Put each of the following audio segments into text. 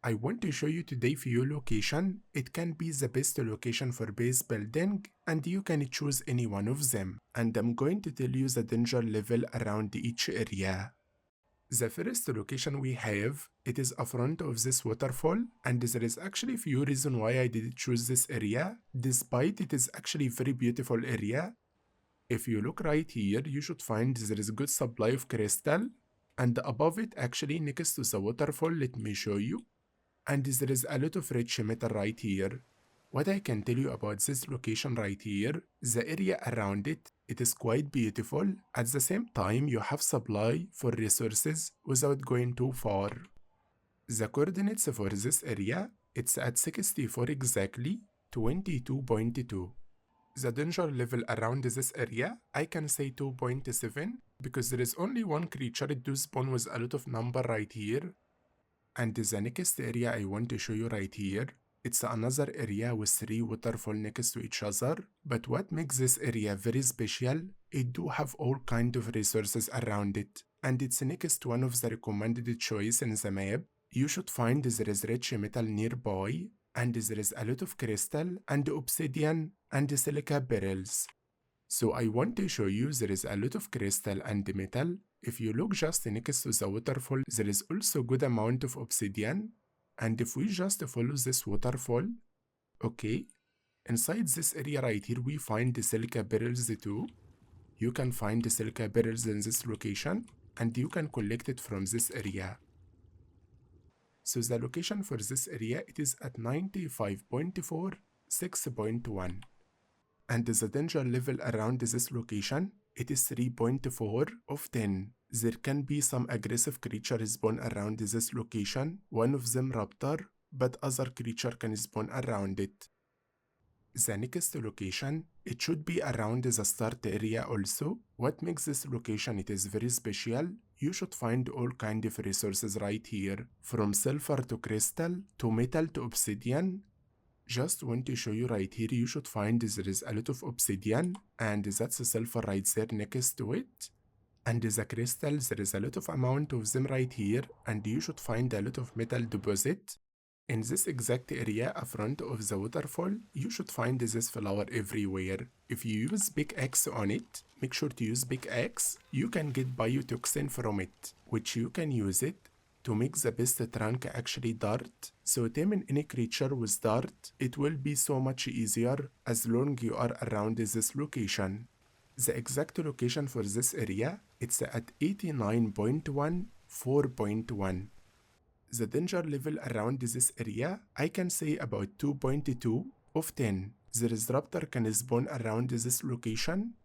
I want to show you today few location. It can be the best location for base building and you can choose any one of them. And I'm going to tell you the danger level around each area. The first location we have, it is in front of this waterfall, and there is actually few reasons why I did choose this area, despite it is actually very beautiful area. If you look right here, you should find there is a good supply of crystal, and above it actually next to the waterfall, let me show you, and there is a lot of rich metal right here. What I can tell you about this location right here, the area around it, it is quite beautiful. At the same time, you have supply for resources without going too far. The coordinates for this area, it's at 64 exactly, 22.2. The danger level around this area, I can say 2.7 because there is only one creature it do spawn with a lot of number right here. And the next area I want to show you right here, it's another area with 3 waterfalls next to each other, but what makes this area very special, it do have all kind of resources around it, and it's next to one of the recommended choice in the map. You should find there is rich metal nearby, and there is a lot of crystal and obsidian and silica barrels. So I want to show you there is a lot of crystal and metal. If you look just next to the waterfall, there is also good amount of obsidian. And if we just follow this waterfall, okay, inside this area right here, we find the silica barrels too. You can find the silica barrels in this location, and you can collect it from this area. So the location for this area, it is at 95.4, 6.1. And the danger level around this location, it is 3.4 of 10. There can be some aggressive creatures spawn around this location, one of them raptor, but other creature can spawn around it. The next location, it should be around the start area also. What makes this location it is very special, you should find all kind of resources right here, from silver to crystal, to metal to obsidian. Just want to show you right here, you should find there is a lot of obsidian, and that's a sulfur right there next to it. And the crystals, there is a lot of amount of them right here, and you should find a lot of metal deposit. In this exact area in front of the waterfall, you should find this flower everywhere. If you use big X on it, make sure to use big X, you can get biotoxin from it, which you can use it to make the best trunk actually dart. So taming any creature with dart, it will be so much easier as long you are around this location. The exact location for this area, it's at 89.1, 4.1. The danger level around this area, I can say about 2.2 of 10. There is raptor can spawn around this location.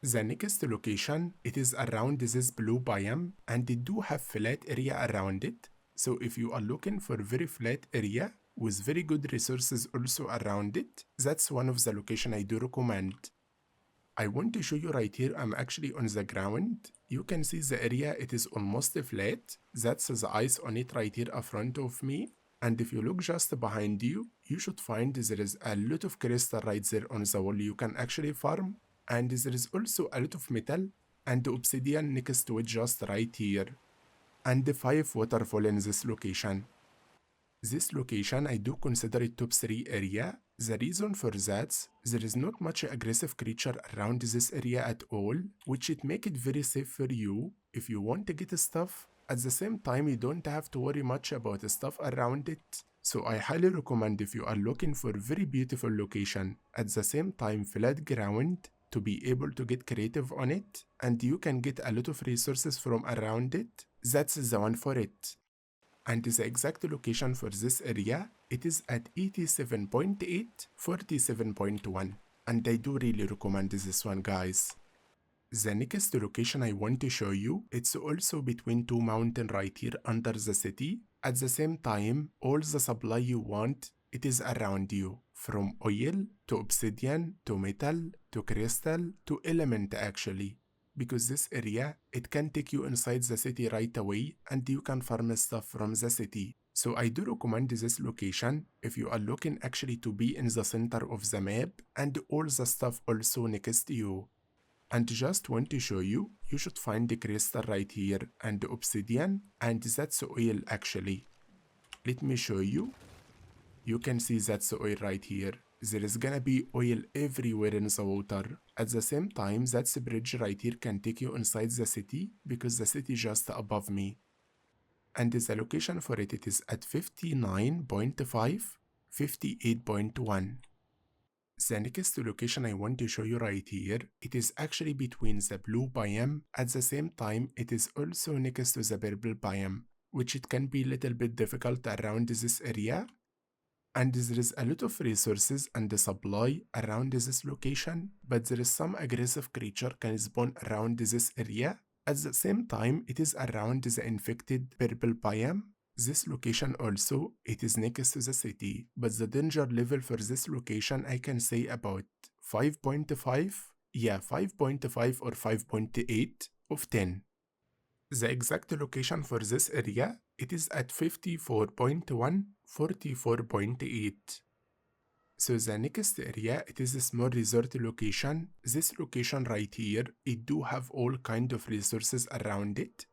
The next location, it is around this blue biome, and it do have flat area around it. So if you are looking for very flat area with very good resources also around it, that's one of the location I do recommend. I want to show you right here, I'm actually on the ground. You can see the area, it is almost flat. That's the ice on it right here in front of me. And if you look just behind you, you should find there is a lot of crystal right there on the wall you can actually farm. And there is also a lot of metal and obsidian next to it just right here. And the 5 waterfall in this location. This location, I do consider it top 3 area. The reason for that, there is not much aggressive creature around this area at all, which it make it very safe for you if you want to get stuff. At the same time, you don't have to worry much about the stuff around it. So I highly recommend if you are looking for a very beautiful location, at the same time flat ground, to be able to get creative on it, and you can get a lot of resources from around it, that's the one for it. And the exact location for this area, it is at 87.8, 47.1. And I do really recommend this one, guys. The next location I want to show you, it's also between 2 mountains right here under the city. At the same time, all the supply you want, it is around you. From oil, to obsidian, to metal, to crystal, to element actually. Because this area, it can take you inside the city right away and you can farm stuff from the city. So I do recommend this location if you are looking actually to be in the center of the map and all the stuff also next to you. And just want to show you, you should find the crystal right here and the obsidian, and that's oil actually. Let me show you. You can see that's oil right here. There is gonna be oil everywhere in the water. At the same time, that bridge right here can take you inside the city because the city just above me. And the location for it is at 59.5, 58.1. The next location I want to show you right here, it is actually between the blue biome. At the same time, it is also next to the purple biome, which it can be a little bit difficult around this area. And there is a lot of resources and the supply around this location, but there is some aggressive creature can spawn around this area. At the same time, it is around the infected purple biome. This location also, it is next to the city, but the danger level for this location I can say about 5.5, yeah 5.5 or 5.8 of 10. The exact location for this area, it is at 54.1, 44.8. So the next area, it is a small resort location. This location right here, it do have all kind of resources around it.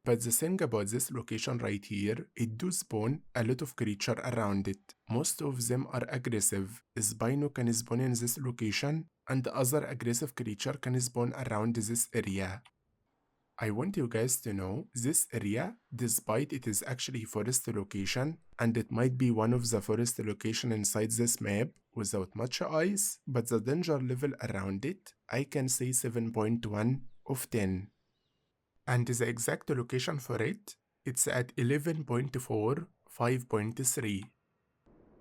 But the thing about this location right here, it do spawn a lot of creature around it. Most of them are aggressive. Spino can spawn in this location, and other aggressive creature can spawn around this area. I want you guys to know, this area, despite it is actually forest location, and it might be one of the forest location inside this map without much ice, but the danger level around it, I can say 7.1 of 10. And the exact location for it, it's at 11.4, 5.3.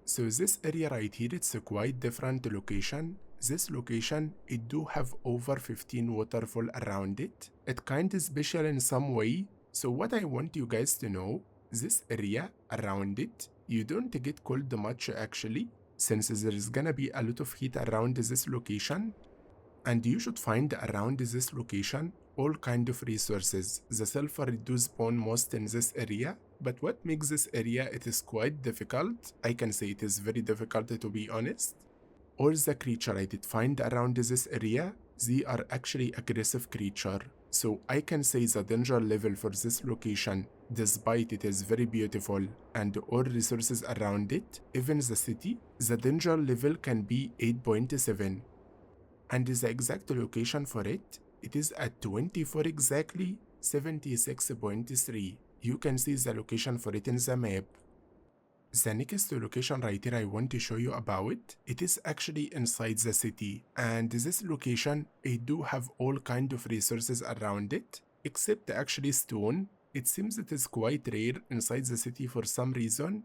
So this area right here, it's a quite different location. This location, it do have over 15 waterfall around it. It kind of special in some way. So what I want you guys to know, this area around it, you don't get cold much actually, since there is gonna be a lot of heat around this location. And you should find around this location all kind of resources. The sulfur do spawn most in this area, but what makes this area it is quite difficult, I can say it is very difficult to be honest. All the creature I did find around this area, they are actually aggressive creature. So I can say the danger level for this location, despite it is very beautiful and all resources around it, even the city, the danger level can be 8.7. And the exact location for it, it is at 24 exactly, 76.3. You can see the location for it in the map. The next location right here I want to show you about, it is actually inside the city. And this location, it do have all kind of resources around it, except actually stone. It seems it is quite rare inside the city for some reason.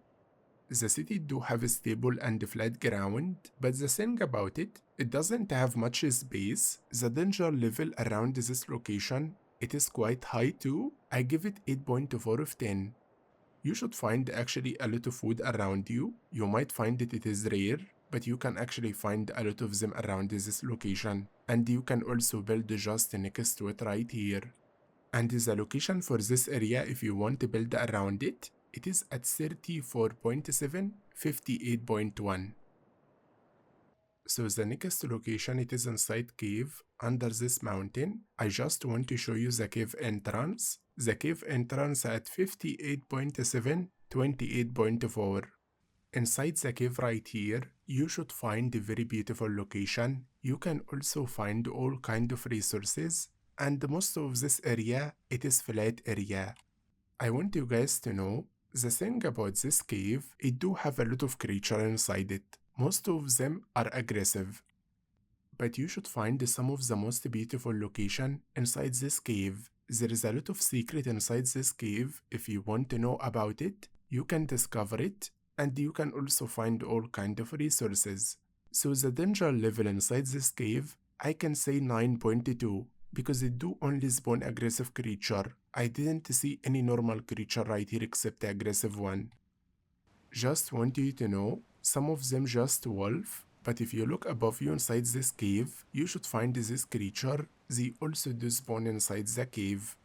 The city do have a stable and flat ground, but the thing about it, it doesn't have much space. The danger level around this location, it is quite high too. I give it 8.4 of 10. You should find actually a lot of food around you. You might find it is rare, but you can actually find a lot of them around this location. And you can also build just next to it right here. And the location for this area, if you want to build around it, it is at 34.7, 58.1. So the next location, it is inside cave under this mountain. I just want to show you the cave entrance. The cave entrance at 58.7, 28.4. Inside the cave right here, you should find a very beautiful location. You can also find all kind of resources, and most of this area, it is flat area. I want you guys to know, the thing about this cave, it do have a lot of creature inside it. Most of them are aggressive. But you should find some of the most beautiful location inside this cave. There is a lot of secret inside this cave. If you want to know about it, you can discover it, and you can also find all kind of resources. So the danger level inside this cave, I can say 9.2, because it do only spawn aggressive creature. I didn't see any normal creature right here except the aggressive one. Just want you to know, some of them just wolf, but if you look above you inside this cave, you should find this creature. They also do spawn inside the cave.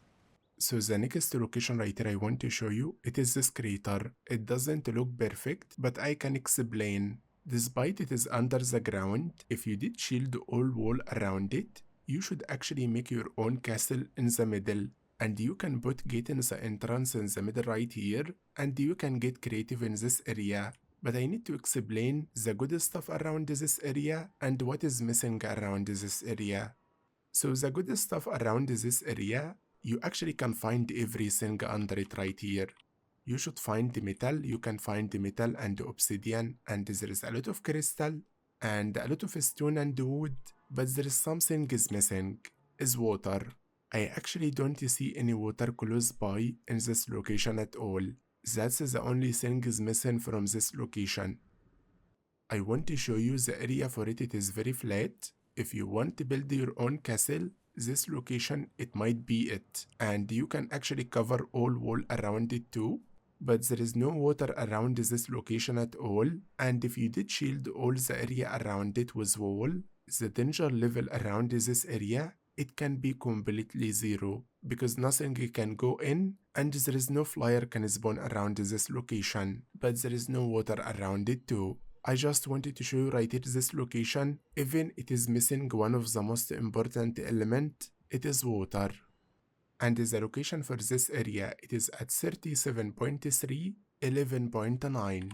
So the next location right here I want to show you, it is this crater. It doesn't look perfect, but I can explain. Despite it is under the ground, if you did shield all wall around it, you should actually make your own castle in the middle. And you can put gate in the entrance in the middle right here, and you can get creative in this area. But I need to explain the good stuff around this area and what is missing around this area. So the good stuff around this area, you actually can find everything under it right here. You should find the metal, you can find the metal and obsidian, and there is a lot of crystal and a lot of stone and wood, but there is something is missing, is water. I actually don't see any water close by in this location at all. That's the only thing is missing from this location. I want to show you the area for it. It is very flat. If you want to build your own castle, this location, it might be it. And you can actually cover all wall around it too. But there is no water around this location at all. And if you did shield all the area around it with wall, the danger level around this area, it can be completely zero, because nothing can go in and there is no flyer can spawn around this location, but there is no water around it too. I just wanted to show you right here this location, even it is missing one of the most important element, it is water. And the location for this area, it is at 37.3, 11.9.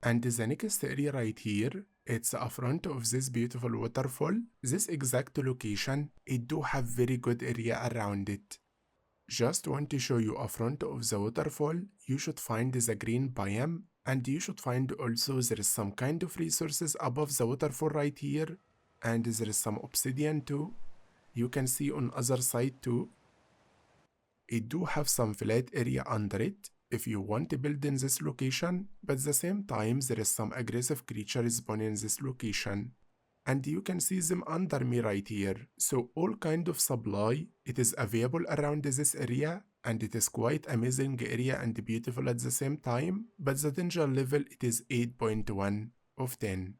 And the next area right here, it's a front of this beautiful waterfall. This exact location, it do have very good area around it. Just want to show you a front of the waterfall, you should find the green biome, and you should find also there is some kind of resources above the waterfall right here, and there is some obsidian too. You can see on other side too. It do have some flat area under it if you want to build in this location, but at the same time there is some aggressive creatures spawning in this location. And you can see them under me right here. So all kind of supply, it is available around this area, and it is quite amazing area and beautiful at the same time, but the danger level, it is 8.1 of 10.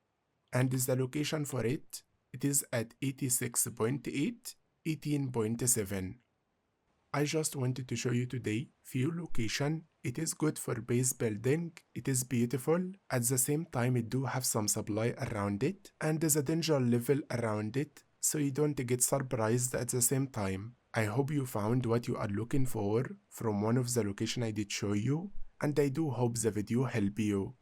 And the location for it, it is at 86.8, 18.7. I just wanted to show you today few location. It is good for base building, it is beautiful, at the same time it do have some supply around it, and there's a danger level around it, so you don't get surprised at the same time. I hope you found what you are looking for from one of the location I did show you, and I do hope the video help you.